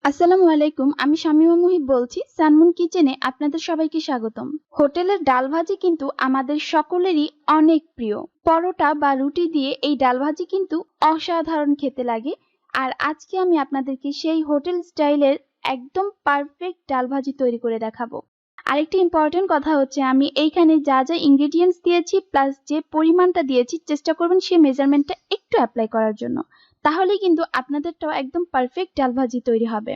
আসসালামু আলাইকুম। আমি শামীমা মুহিব বলছি সানমুন কিচেনে আপনাদের সবাইকে স্বাগতম। হোটেলের ডাল ভাজি কিন্তু আমাদের সকলেরই অনেক প্রিয়। পরোটা বা রুটি দিয়ে এই ডাল ভাজি কিন্তু অসাধারণ খেতে লাগে। আর আজকে আমি আপনাদেরকে সেই হোটেল স্টাইলের একদম পারফেক্ট ডাল ভাজি তৈরি করে দেখাবো। আরেকটি ইম্পর্টেন্ট কথা হচ্ছে আমি এইখানে যা যা ইনগ্রেডিয়েন্টস দিয়েছি প্লাস যে পরিমাণটা দিয়েছি চেষ্টা করবেন সেই মেজারমেন্টটা একটু অ্যাপ্লাই করার জন্য। তাহলেই কিন্তু আপনাদেরটাও একদম পারফেক্ট ডাল ভাজি তৈরি হবে।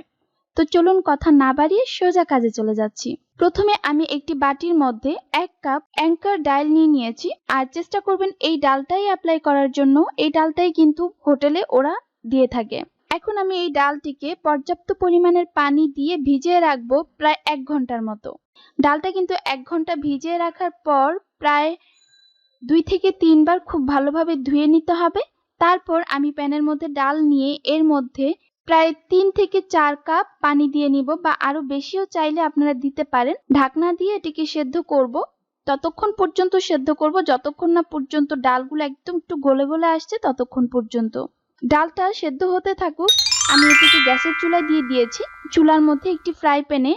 তো চলুন কথা না বাড়িয়ে সোজা কাজে চলে যাচ্ছি। প্রথমে আমি একটি বাটির মধ্যে 1 কাপ অ্যাঙ্কার ডাল নিয়েছি। আর চেষ্টা করবেন এই ডালটাই অ্যাপ্লাই করার জন্য। এই ডালটাই কিন্তু হোটেলে ওরা দিয়ে থাকে। এখন আমি এই ডালটিকে পর্যাপ্ত পরিমাণের পানি দিয়ে ভিজিয়ে রাখবো প্রায় 1 ঘন্টার মতো। ডালটা কিন্তু 1 ঘন্টা ভিজিয়ে রাখার পর প্রায় 2 থেকে 3 বার খুব ভালোভাবে ধুয়ে নিতে হবে। তারপর আমি প্যানের মধ্যে ডাল নিয়ে এর মধ্যে প্রায় 3 থেকে 4 কাপ পানি দিয়ে নিব, বা আরো বেশিও চাইলে আপনারা দিতে পারেন। ঢাকনা দিয়ে এটিকে সেদ্ধ করব। ততক্ষণ পর্যন্ত সেদ্ধ করব যতক্ষণ না পর্যন্ত ডালগুলো একদম একটু গলে গলে আসছে, ততক্ষণ পর্যন্ত। ডালটা সেদ্ধ হতে থাকুক। আমি এটিকে গ্যাসের চুলায় দিয়ে দিয়েছি। চুলার মধ্যে একটি ফ্রাই প্যানে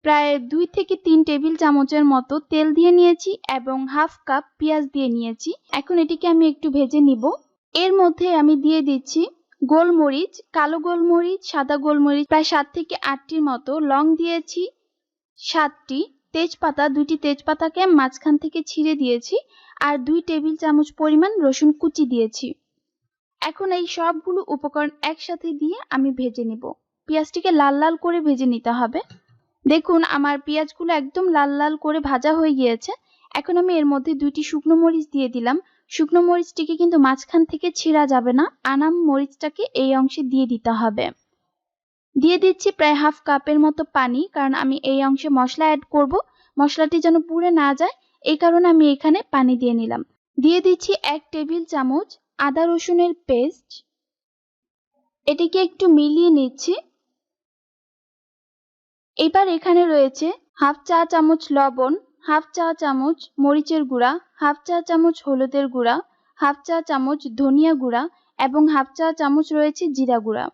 প্রায় 2 থেকে 3 টেবিল চামচের মতো তেল দিয়ে নিয়েছি এবং হাফ কাপ পেঁয়াজ দিয়ে নিয়েছি। এখন এটিকে আমি একটু ভেজে নিব। এর মধ্যে আমি দিয়ে দিচ্ছি গোলমরিচ, কালো গোলমরিচ, সাদা গোলমরিচ প্রায় 7 থেকে 8টির মতো, লং দিয়েছি 7টি, তেজপাতা 2টি তেজপাতাকে মাঝখান থেকে ছিঁড়ে দিয়েছি, আর 2 টেবিল চামচ পরিমাণ রসুন কুচি দিয়েছি। এখন এই সবগুলো উপকরণ একসাথে দিয়ে আমি ভেজে নিব। পেঁয়াজটিকে লাল লাল করে ভেজে নিতে হবে। দেখুন আমার পেঁয়াজগুলো একদম লাল লাল করে ভাজা হয়ে গিয়েছে। এখন আমি এর মধ্যে 2টি শুকনো মরিচ দিয়ে দিলাম। শুকনো মরিচটিকে কিন্তু মাঝখান থেকে ছিঁড়া যাবে না, আনাম মরিচটাকে এই অংশে দিয়ে দিতে হবে। দিয়ে দিচ্ছি প্রায় হাফ কাপের মতো পানি, কারণ আমি এই অংশে মশলা অ্যাড করব। মশলাটি যেন পুড়ে না যায়, এই কারণে আমি এখানে পানি দিয়ে নিলাম। দিয়ে দিচ্ছি 1 টেবিল চামচ আদা রসুনের পেস্ট। এটিকে একটু মিলিয়ে নিচ্ছি। এবার এখানে রয়েছে হাফ চা চামচ লবণ, হাফ চা চামচ মরিচের গুঁড়া, হাফ চা চামচ হলুদের গুঁড়া, হাফ চা চামচ ধনিয়া গুঁড়া এবং হাফ চা চামচ রয়েছে জিরা গুঁড়া।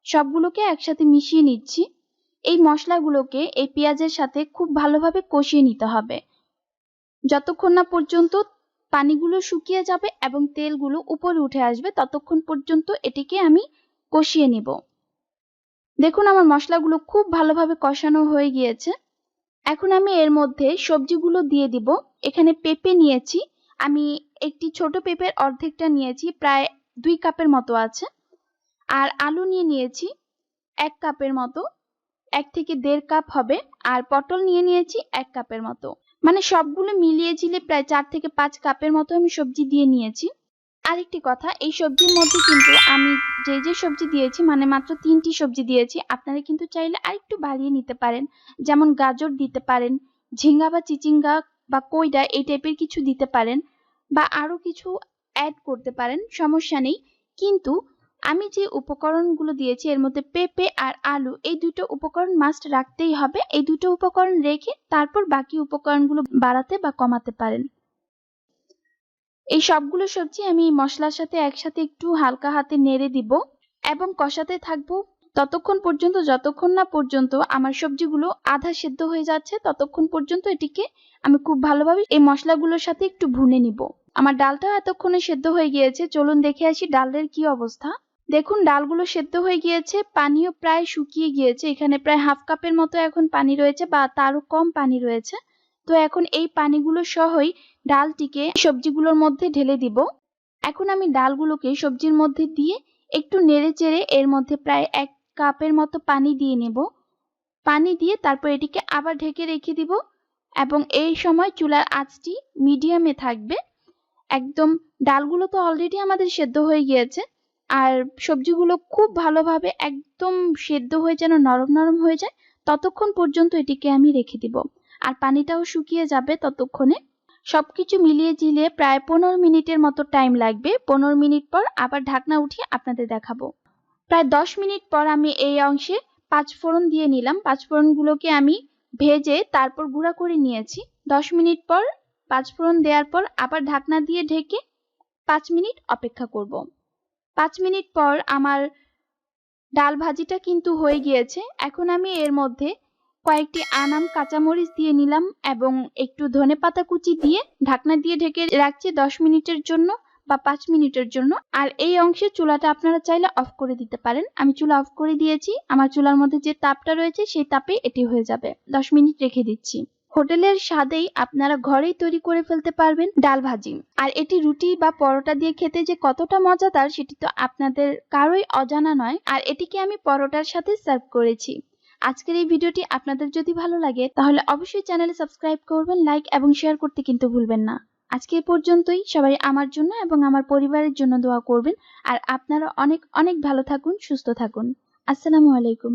সবগুলোকে একসাথে মিশিয়ে নিচ্ছি। এই মশলাগুলোকে এই পেঁয়াজের সাথে খুব ভালোভাবে কষিয়ে নিতে হবে যতক্ষণ না পর্যন্ত পানিগুলো শুকিয়ে যাবে এবং তেলগুলো উপরে উঠে আসবে, ততক্ষণ পর্যন্ত এটিকে আমি কষিয়ে নিব। দেখুন আমার মশলাগুলো খুব ভালোভাবে কষানো হয়ে গিয়েছে। এখন আমি এর মধ্যে সবজিগুলো দিয়ে দিব। এখানে পেঁপে নিয়েছি আমি, একটি ছোট পেঁপের অর্ধেকটা নিয়েছি, প্রায় 2 কাপের মতো আছে। আর আলু নিয়েছি 1 কাপের মতো, 1 থেকে 1.5 কাপ হবে। আর পটল নিয়েছি 1 কাপের মতো। মানে সবগুলো মিলিয়ে ঝিলে প্রায় 4 থেকে 5 কাপের মতো আমি সবজি দিয়ে নিয়েছি। আরেকটি কথা, এই সবজির মধ্যে কিন্তু আমি যে সবজি দিয়েছি মানে মাত্র 3টি সবজি দিয়েছি। আপনারা কিন্তু চাইলে আরেকটু বাড়িয়ে নিতে পারেন, যেমন গাজর দিতে পারেন, ঝিঙ্গা বা চিচিঙ্গা বা কইডা এই টাইপের কিছু দিতে পারেন, বা আরো কিছু অ্যাড করতে পারেন, সমস্যা নেই। কিন্তু আমি যে উপকরণগুলো দিয়েছি এর মধ্যে পেঁপে আর আলু এই দুটো উপকরণ মাস্ট রাখতেই হবে। এই দুটো উপকরণ রেখে তারপর বাকি উপকরণগুলো বাড়াতে বা কমাতে পারেন। এই সবগুলো সবজি আমি মশলার সাথে একসাথে একটু হালকা হাতে নেড়ে দিব এবং কষাতে থাকবো ততক্ষণ পর্যন্ত যতক্ষণ না পর্যন্ত আমার সবজিগুলো আধা সেদ্ধ হয়ে যাচ্ছে। ততক্ষণ পর্যন্ত এটিকে আমি খুব ভালোভাবে এই মশলাগুলোর সাথে একটু ভুনে নিব। আমার ডালটাও এতক্ষণে সেদ্ধ হয়ে গিয়েছে। চলুন দেখে আসি ডালের কি অবস্থা। দেখুন ডালগুলো সেদ্ধ হয়ে গিয়েছে, পানিও প্রায় শুকিয়ে গিয়েছে। এখানে প্রায় হাফ কাপের মতো এখন পানি রয়েছে, বা তারও কম পানি রয়েছে। তো এখন এই পানিগুলো সহই ডালটিকে সবজিগুলোর মধ্যে ঢেলে দিব। এখন আমি ডালগুলোকে সবজির মধ্যে দিয়ে একটু নেড়ে চেড়ে এর মধ্যে প্রায় 1 কাপের মতো পানি দিয়ে নেব। পানি দিয়ে তারপর এটিকে আবার ঢেকে রেখে দিব এবং এই সময় চুলার আঁচটি মিডিয়ামে থাকবে। একদম ডালগুলো তো অলরেডি আমাদের সেদ্ধ হয়ে গিয়েছে, আর সবজিগুলো খুব ভালোভাবে একদম সেদ্ধ হয়ে যেন নরম নরম হয়ে যায়, ততক্ষণ পর্যন্ত এটিকে আমি রেখে দিব। আর পানিটাও শুকিয়ে যাবে ততক্ষণে। সবকিছু মিলিয়ে ঝিলিয়ে প্রায় 15 মিনিটের মতো টাইম লাগবে। 15 মিনিট পর আবার ঢাকনা উঠিয়ে আপনাদের দেখাবো। প্রায় 10 মিনিট পর আমি এই অংশে 5 ফোড়ন দিয়ে নিলাম। 5 ফোড়নগুলোকে আমি ভেজে তারপর গুঁড়া করে নিয়েছি। 10 মিনিট পর 5 ফোড়ন দেওয়ার পর আবার ঢাকনা দিয়ে ঢেকে 5 মিনিট অপেক্ষা করব। 5 মিনিট পর আমার ডাল ভাজিটা কিন্তু হয়ে গিয়েছে। এখন আমি এর মধ্যে কয়েকটি আনাম কাঁচামরিচ দিয়ে নিলাম এবং একটু ধনেপাতা কুচি দিয়ে ঢাকনা দিয়ে ঢেকে রাখছি 10 মিনিটের জন্য বা 5 মিনিটের জন্য। আর এই অংশে চুলাটা আপনারা চাইলে অফ করে দিতে পারেন। আমি চুলা অফ করে দিয়েছি। আমার চুলার মধ্যে যে তাপটা রয়েছে সেই তাপে এটি হয়ে যাবে। 10 মিনিট রেখে দিচ্ছি। হোটেলের স্বাদেই আপনারা ঘরেই তৈরি করে ফেলতে পারবেন ডাল ভাজি। আর এটি রুটি বা পরোটা দিয়ে খেতে যে কতটা মজাদার সেটি তো আপনাদের কারোই অজানা নয়। আর এটিকে আমি পরোটার সাথে সার্ভ করেছি। আজকের এই ভিডিওটি আপনাদের যদি ভালো লাগে তাহলে অবশ্যই চ্যানেলে সাবস্ক্রাইব করবেন, লাইক এবং শেয়ার করতে কিন্তু ভুলবেন না। আজকে এ পর্যন্তই। সবাই আমার জন্য এবং আমার পরিবারের জন্য দোয়া করবেন। আর আপনারা অনেক অনেক ভালো থাকুন, সুস্থ থাকুন। আসসালামু আলাইকুম।